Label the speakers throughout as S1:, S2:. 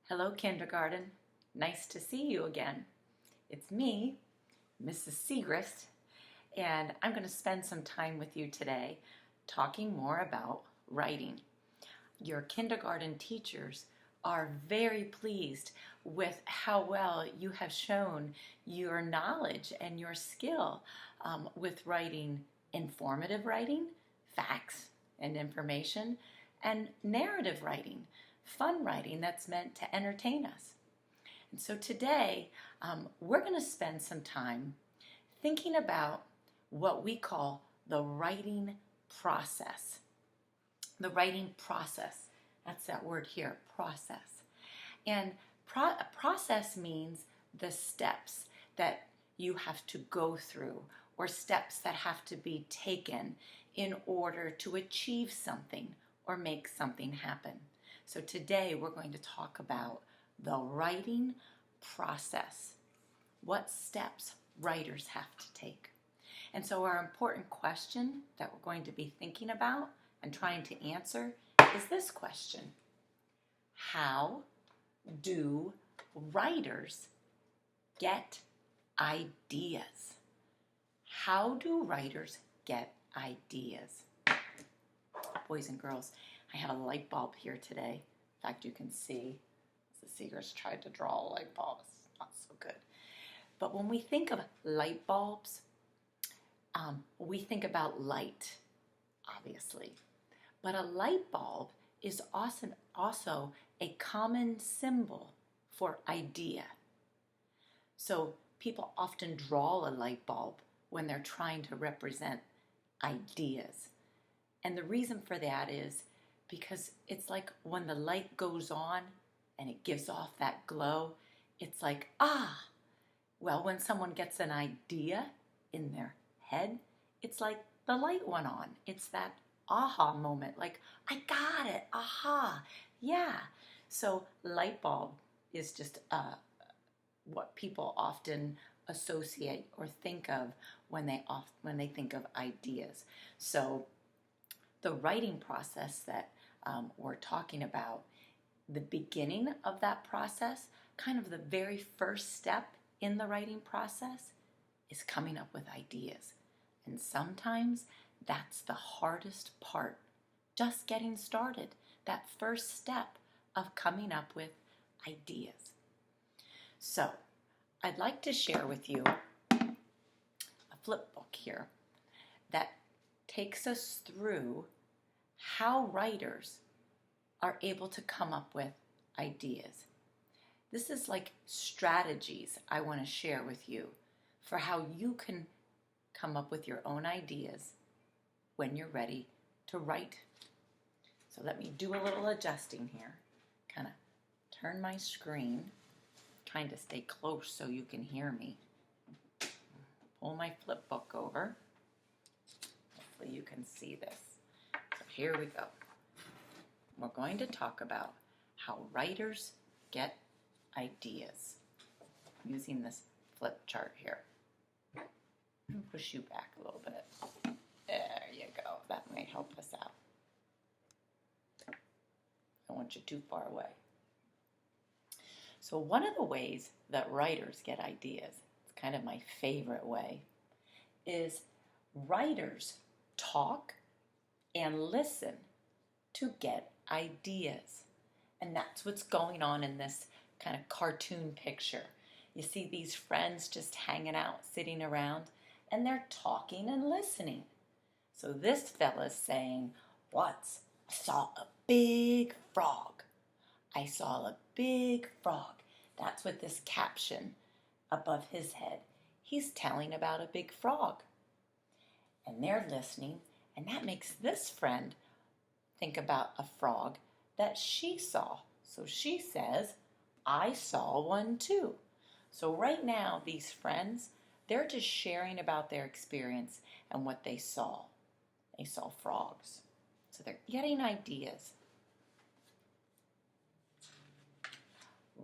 S1: Hello, kindergarten. Nice to see you again. It's me, Mrs. Siegrist, and I'm going to spend some time with you today talking more about writing. Your kindergarten teachers are very pleased with how well you have shown your knowledge and your skill with writing informative writing, facts and information, and narrative writing, fun writing that's meant to entertain us. And so today, we're going to spend some time thinking about what we call the writing process. The writing process, that's that word here, process. And process means the steps that you have to go through or steps that have to be taken in order to achieve something or make something happen. So today we're going to talk about the writing process, what steps writers have to take. And so our important question that we're going to be thinking about and trying to answer is this question: how do writers get ideas? How do writers get ideas? Boys and girls, I have a light bulb here today. In fact, you can see the Siegrist tried to draw a light bulb. It's not so good. But when we think of light bulbs, we think about light, obviously. But a light bulb is also a common symbol for idea. So people often draw a light bulb when they're trying to represent ideas. And the reason for that is because it's like when the light goes on and it gives off that glow, it's like, well, when someone gets an idea in their head, it's like the light went on. It's that aha moment, like, I got it, aha, yeah. So light bulb is just what people often associate or think of when they think of ideas. So the writing process that we're talking about, the beginning of that process, kind of the very first step in the writing process, is coming up with ideas. And sometimes that's the hardest part, just getting started, that first step of coming up with ideas. So I'd like to share with you a flip book here that takes us through how writers are able to come up with ideas. This is like strategies I want to share with you for how you can come up with your own ideas when you're ready to write. So let me do a little adjusting here. Kind of turn my screen, trying to stay close so you can hear me. Pull my flip book over. Hopefully you can see this. So here we go. We're going to talk about how writers get ideas using this flip chart here. Push you back a little bit. There you go. That may help us out. I don't want you too far away. So one of the ways that writers get ideas, it's kind of my favorite way, is writers talk and listen to get ideas. And that's what's going on in this kind of cartoon picture. You see these friends just hanging out, sitting around, and they're talking and listening. So this fella's saying, once I saw a big frog. I saw a big frog. That's what this caption above his head. He's telling about a big frog. And they're listening, and that makes this friend think about a frog that she saw. So she says, I saw one too. So right now, these friends, they're just sharing about their experience and what they saw. They saw frogs. So they're getting ideas.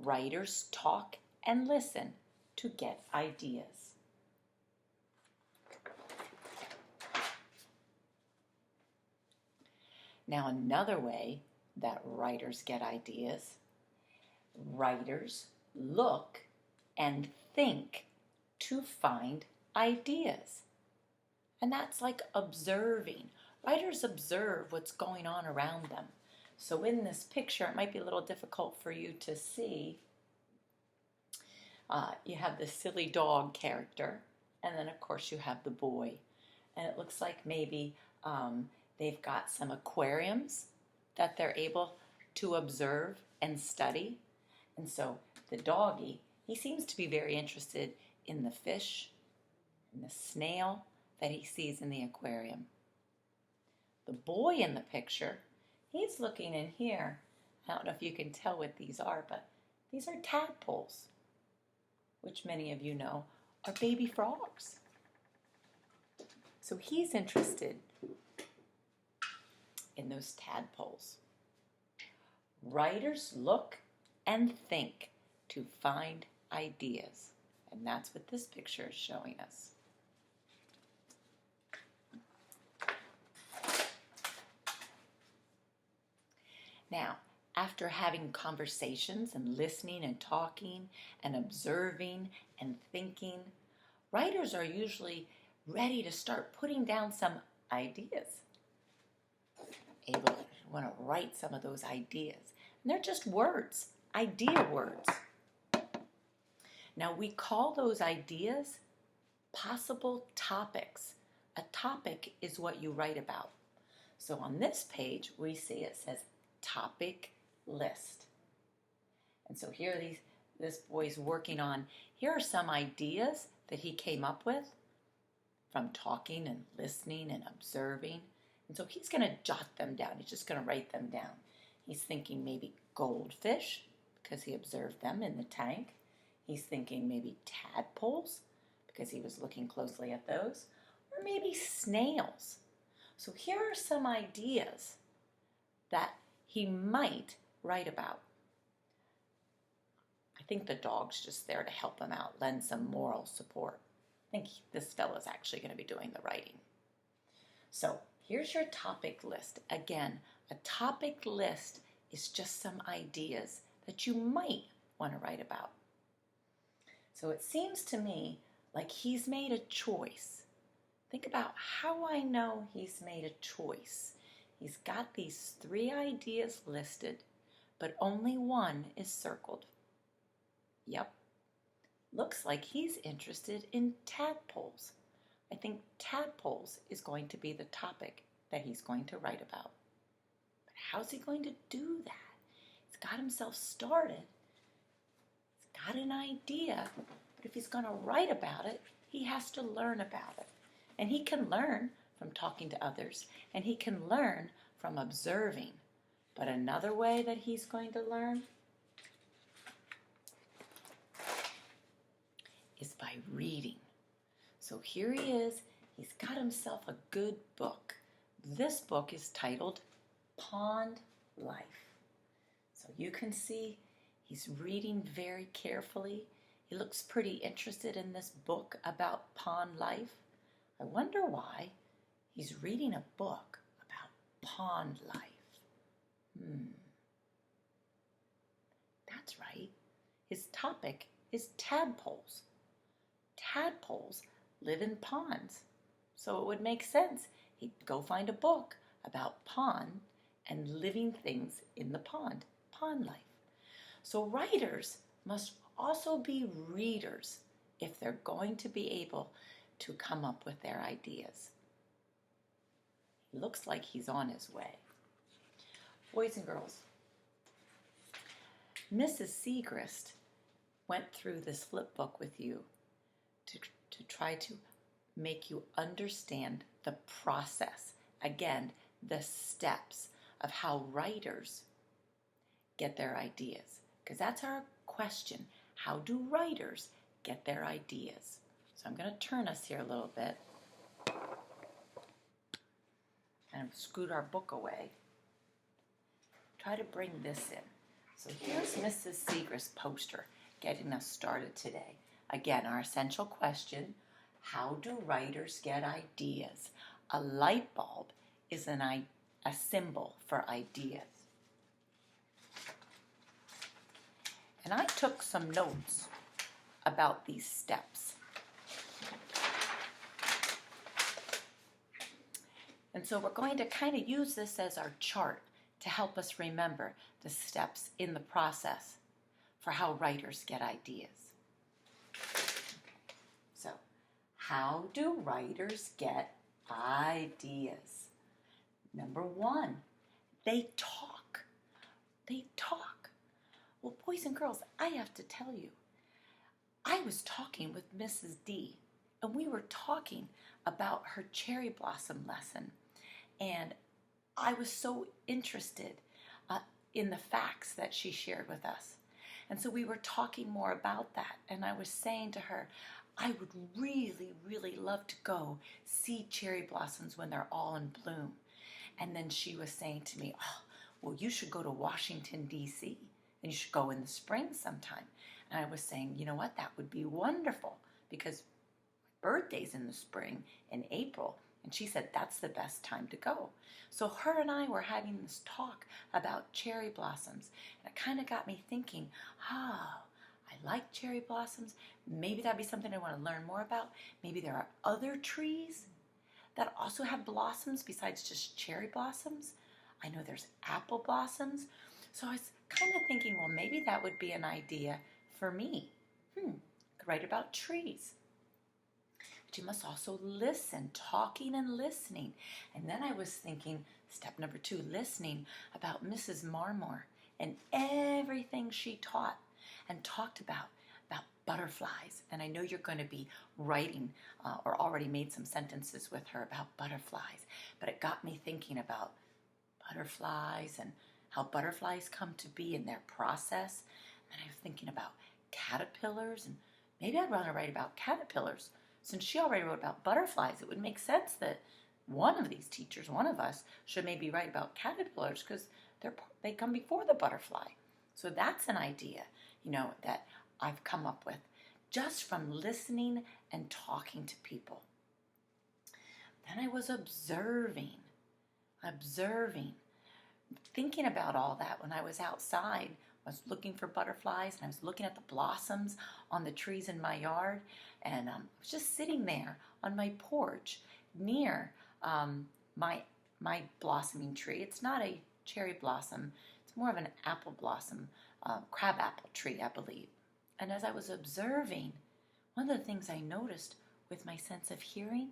S1: Writers talk and listen to get ideas. Now, another way that writers get ideas Writers look and think to find ideas. And that's like observing. Writers observe what's going on around them. So in this picture, it might be a little difficult for you to see. You have the silly dog character, and then of course you have the boy. And it looks like maybe they've got some aquariums that they're able to observe and study. And so the doggy, he seems to be very interested in the fish and the snail that he sees in the aquarium. The boy in the picture, he's looking in here. I don't know if you can tell what these are, but these are tadpoles, which many of you know are baby frogs. So he's interested in those tadpoles. Writers look and think to find ideas. And that's what this picture is showing us. Now, after having conversations and listening and talking and observing and thinking, writers are usually ready to start putting down some ideas. Able to want to write some of those ideas. And they're just words, idea words. Now we call those ideas possible topics. A topic is what you write about. So on this page, we see it says topic list. And so here this boy's working on, here are some ideas that he came up with from talking and listening and observing. And so he's going to jot them down. He's just going to write them down. He's thinking maybe goldfish, because he observed them in the tank. He's thinking maybe tadpoles, because he was looking closely at those. Or maybe snails. So here are some ideas that he might write about. I think the dog's just there to help him out, lend some moral support. I think this fellow's actually going to be doing the writing. So here's your topic list. Again, a topic list is just some ideas that you might want to write about. So it seems to me like he's made a choice. Think about how I know he's made a choice. He's got these 3 ideas listed, but only one is circled. Yep. Looks like he's interested in tadpoles. I think tadpoles is going to be the topic that he's going to write about. But how's he going to do that? He's got himself started. He's got an idea. But if he's going to write about it, he has to learn about it. And he can learn from talking to others, and he can learn from observing. But another way that he's going to learn is by reading. So here he is. He's got himself a good book. This book is titled Pond Life. So you can see he's reading very carefully. He looks pretty interested in this book about pond life. I wonder why he's reading a book about pond life. That's right. His topic is tadpoles. Tadpoles live in ponds. So it would make sense he'd go find a book about pond and living things in the pond life. So writers must also be readers if they're going to be able to come up with their ideas. He looks like he's on his way. Boys and girls, Mrs. Siegrist went through this flip book with you to try to make you understand the process. Again, the steps of how writers get their ideas. Because that's our question. How do writers get their ideas? So I'm going to turn us here a little bit. Kind of scoot our book away. Try to bring this in. So here's Mrs. Siegrist's poster getting us started today. Again, our essential question, how do writers get ideas? A light bulb is a symbol for ideas. And I took some notes about these steps. And so we're going to kind of use this as our chart to help us remember the steps in the process for how writers get ideas. So, how do writers get ideas? Number one, they talk. They talk. Well, boys and girls, I have to tell you, I was talking with Mrs. D, and we were talking about her cherry blossom lesson. And I was so interested in the facts that she shared with us. And so we were talking more about that. And I was saying to her, I would really, really love to go see cherry blossoms when they're all in bloom. And then she was saying to me, oh, well, you should go to Washington, D.C., and you should go in the spring sometime. And I was saying, you know what, that would be wonderful because my birthday's in the spring, in April. And she said, that's the best time to go. So her and I were having this talk about cherry blossoms. And it kind of got me thinking, I like cherry blossoms. Maybe that'd be something I want to learn more about. Maybe there are other trees that also have blossoms besides just cherry blossoms. I know there's apple blossoms. So I was kind of thinking, well, maybe that would be an idea for me. Could write about trees. But you must also listen, talking and listening. And then I was thinking, step number 2, listening about Mrs. Marmore and everything she taught and talked about butterflies. And I know you're going to be writing or already made some sentences with her about butterflies. But it got me thinking about butterflies and how butterflies come to be in their process. And I was thinking about caterpillars, and maybe I'd rather write about caterpillars. Since she already wrote about butterflies, it would make sense that one of these teachers, one of us, should maybe write about caterpillars because they come before the butterfly. So that's an idea, that I've come up with just from listening and talking to people. Then I was observing, thinking about all that when I was outside. I was looking for butterflies, and I was looking at the blossoms on the trees in my yard, and I was just sitting there on my porch near my blossoming tree. It's not a cherry blossom. It's more of an apple blossom, crabapple tree, I believe. And as I was observing, one of the things I noticed with my sense of hearing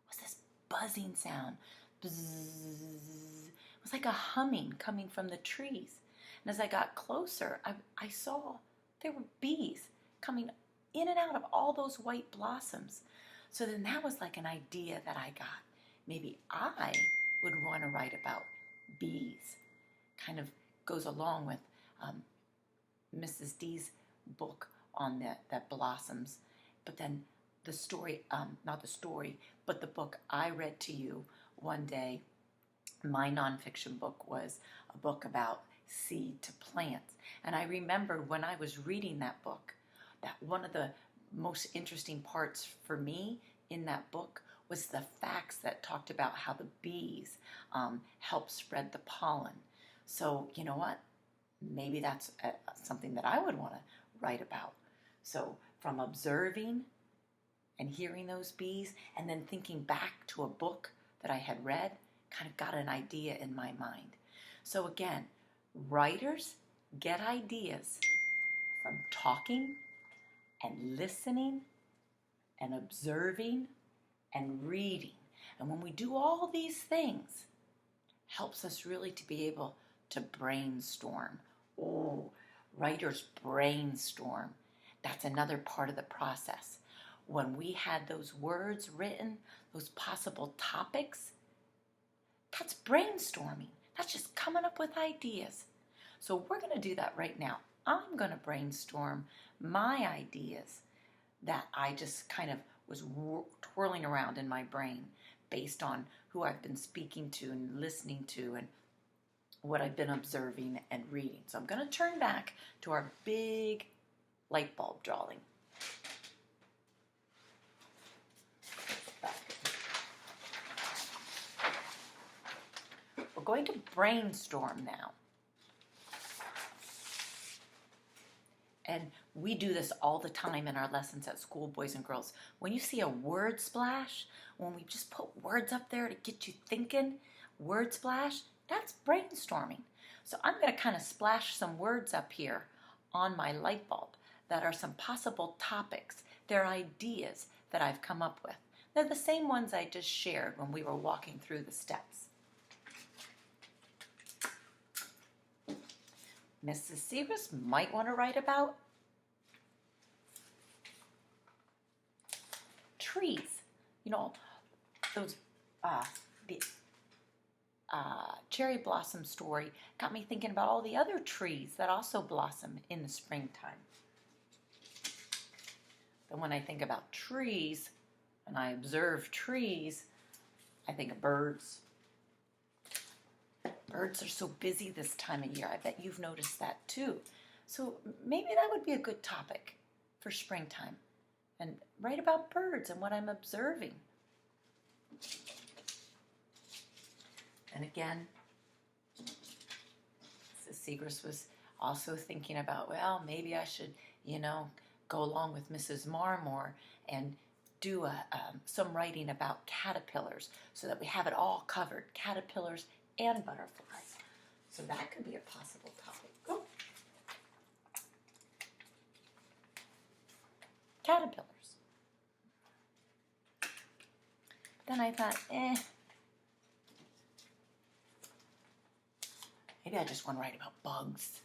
S1: was this buzzing sound. Bzzz. It was like a humming coming from the trees. And as I got closer, I saw there were bees coming in and out of all those white blossoms. So then that was like an idea that I got. Maybe I would want to write about bees. Kind of goes along with Mrs. D's book on that blossoms. But then the story, not the story, but the book I read to you one day, my nonfiction book was a book about seed to plants. And I remembered when I was reading that book, that one of the most interesting parts for me in that book was the facts that talked about how the bees help spread the pollen. So, you know what? Maybe that's something that I would want to write about. So, from observing and hearing those bees, and then thinking back to a book that I had read, kind of got an idea in my mind. So again, writers get ideas from talking and listening and observing and reading. And when we do all these things, helps us really to be able to brainstorm. Oh, writers brainstorm. That's another part of the process. When we had those words written, those possible topics, that's brainstorming. That's just coming up with ideas. So we're going to do that right now. I'm going to brainstorm my ideas that I just kind of was twirling around in my brain based on who I've been speaking to and listening to and what I've been observing and reading. So I'm going to turn back to our big light bulb drawing. We're going to brainstorm now. And we do this all the time in our lessons at school, boys and girls. When you see a word splash, when we just put words up there to get you thinking, word splash, that's brainstorming. So I'm going to kind of splash some words up here on my light bulb that are some possible topics. They're ideas that I've come up with. They're the same ones I just shared when we were walking through the steps. Mrs. Siegrist might want to write about trees. You know, those the cherry blossom story got me thinking about all the other trees that also blossom in the springtime. But when I think about trees and I observe trees, I think of birds. Birds are so busy this time of year. I bet you've noticed that too. So maybe that would be a good topic for springtime. And write about birds and what I'm observing. And again, Mrs. Siegrist was also thinking about, well, maybe I should, go along with Mrs. Marmore and do some writing about caterpillars so that we have it all covered, caterpillars and butterflies. So that could be a possible topic. Oh. Caterpillars. Then I thought, maybe I just want to write about bugs,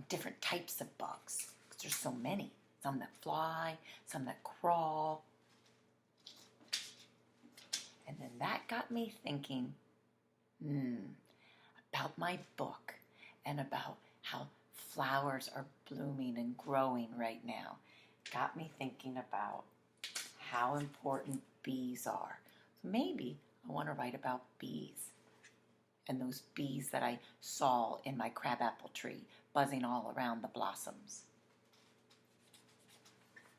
S1: different types of bugs, because there's so many. Some that fly, some that crawl. And then that got me thinking, about my book and about how flowers are blooming and growing right now. Got me thinking about how important bees are. So maybe I want to write about bees and those bees that I saw in my crabapple tree buzzing all around the blossoms.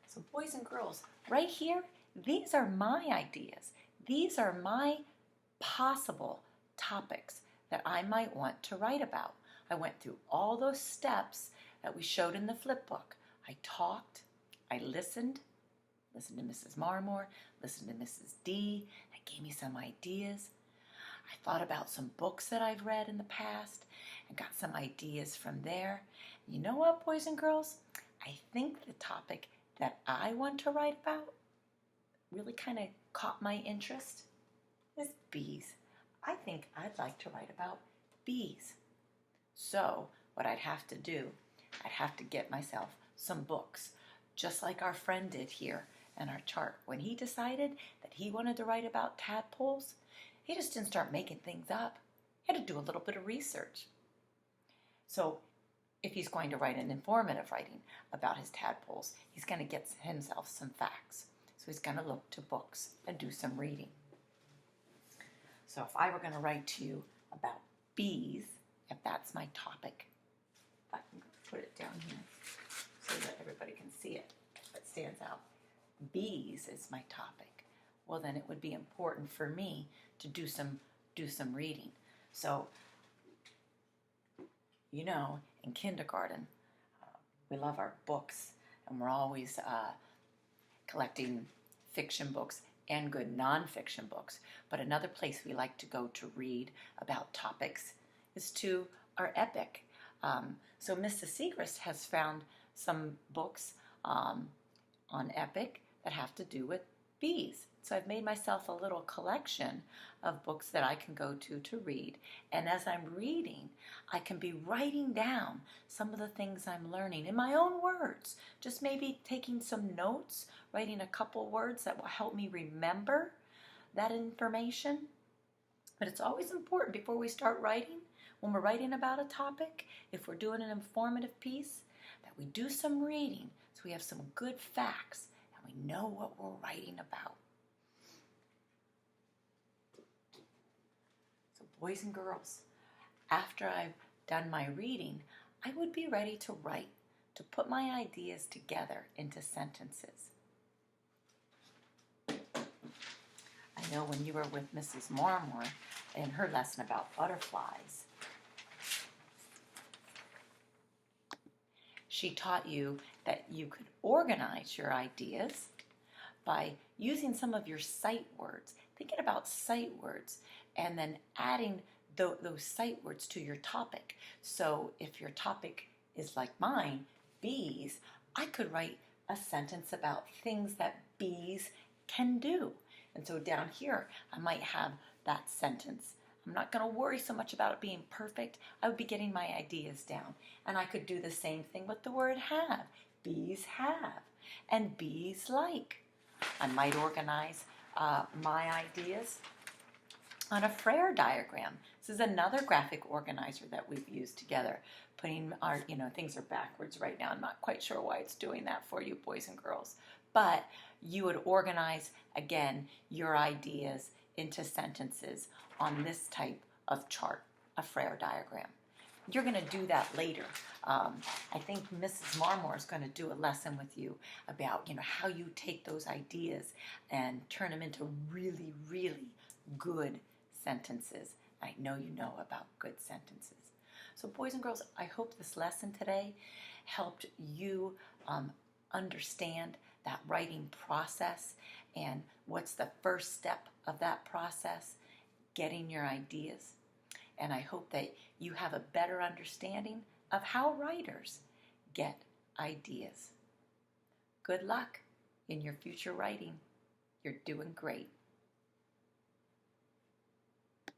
S1: So boys and girls, right here, these are my ideas. These are my possible topics that I might want to write about. I went through all those steps that we showed in the flip book. I talked, I listened to Mrs. Marmore, listened to Mrs. D, that gave me some ideas. I thought about some books that I've read in the past and got some ideas from there. You know what, boys and girls? I think the topic that I want to write about really kind of caught my interest is bees. I think I'd like to write about bees. So what I'd have to do, I'd have to get myself some books, just like our friend did here in our chart. When he decided that he wanted to write about tadpoles, he just didn't start making things up. He had to do a little bit of research. So if he's going to write an informative writing about his tadpoles, he's going to get himself some facts. So he's going to look to books and do some reading. So if I were going to write to you about bees, if that's my topic, I can put it down here so that everybody can see it, if it stands out. Bees is my topic. Well, then it would be important for me to do some reading. So, in kindergarten, we love our books, and we're always collecting fiction books and good nonfiction books. But another place we like to go to read about topics is to our epic. So Mrs. Siegrist has found some books on epic that have to do with bees. So I've made myself a little collection of books that I can go to read. And as I'm reading, I can be writing down some of the things I'm learning in my own words. Just maybe taking some notes, writing a couple words that will help me remember that information. But it's always important before we start writing, when we're writing about a topic, if we're doing an informative piece, that we do some reading so we have some good facts and we know what we're writing about. Boys and girls, after I've done my reading, I would be ready to write, to put my ideas together into sentences. I know when you were with Mrs. Marmore in her lesson about butterflies, she taught you that you could organize your ideas by using some of your sight words, thinking about sight words, and then adding those sight words to your topic. So if your topic is like mine, bees, I could write a sentence about things that bees can do. And so down here, I might have that sentence. I'm not going to worry so much about it being perfect. I would be getting my ideas down. And I could do the same thing with the word have. Bees have. And bees like. I might organize my ideas on a Frere diagram. This is another graphic organizer that we've used together. Putting our, things are backwards right now. I'm not quite sure why it's doing that for you, boys and girls. But you would organize, again, your ideas into sentences on this type of chart, a Frere diagram. You're going to do that later. I think Mrs. Marmore is going to do a lesson with you about, how you take those ideas and turn them into really, really good sentences. I know you know about good sentences. So boys and girls, I hope this lesson today helped you understand that writing process and what's the first step of that process, getting your ideas. And I hope that you have a better understanding of how writers get ideas. Good luck in your future writing. You're doing great.